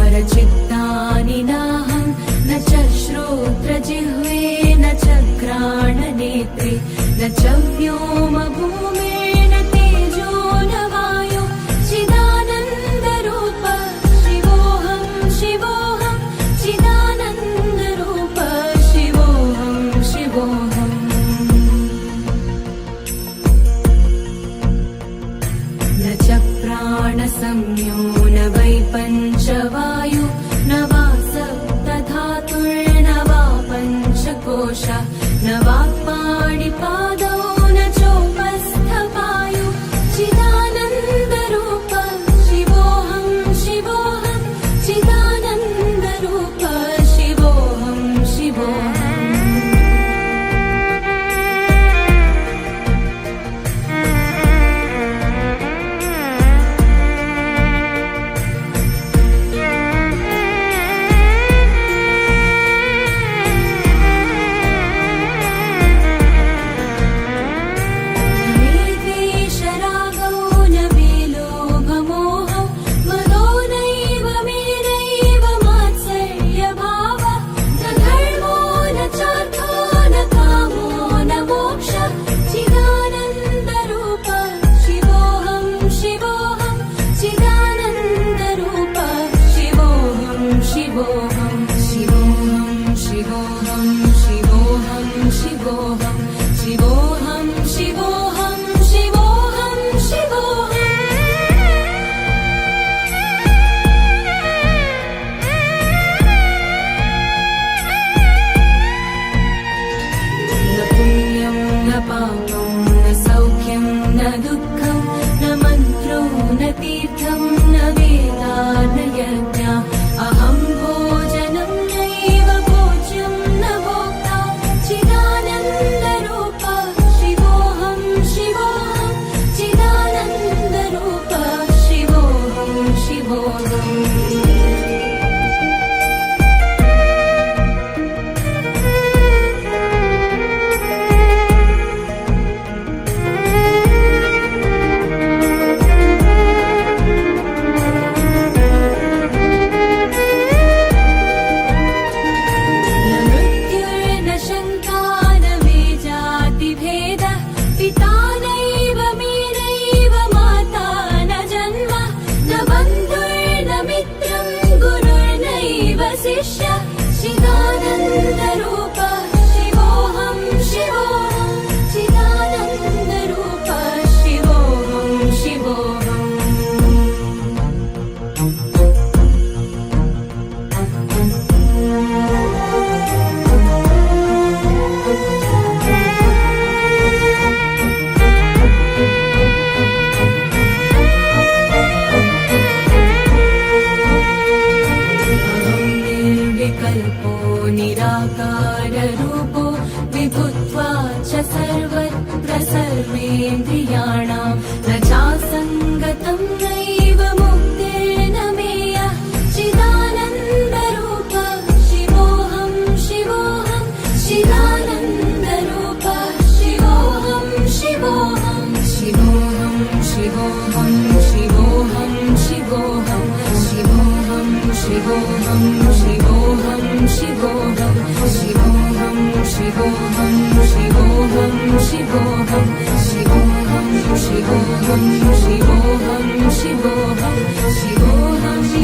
अहङ्कारचित्तानि नाहं न च श्रोत्रजिह्वे न च घ्राणनेत्रे न च व्योमभूमेर्न तेजो न वायो चिदानन्दरूप शिवोऽहं शिवोऽहं चिदानन्दरूप शिवोऽहं शिवोऽहम् न च प्राणसंज्ञो न वै पञ्चवायु न वा सप्तधातुर्न वा पञ्चकोश न वाक्पाणिपादौ न चोपस्थपायु चिदानन्दरूप शिवोऽहं शिवोऽहं चिदानन्दरूप शिवोऽहं शिवोऽहम् निराकाररूपो विभुत्वा च सर्वत्र सर्वेन्द्रियाणां न चासङ्गतं नैव मुक्तिर्न मेयः चिदानन्दरूप शिवोऽहं शिवोऽहं चिदानन्दरूप शिवोऽहं शिवोऽहं शिवोऽहं शिवोऽहं शिवोऽहं शिवोऽहं शिवोऽहं शिवोऽहं शिवोऽहं शिवोऽहं शिवोऽहं शिवोऽहं शिवोऽहं शिवोऽहं शिवोऽहं शिवोऽहं शिवोऽहं शिवोऽहं शिवोऽहं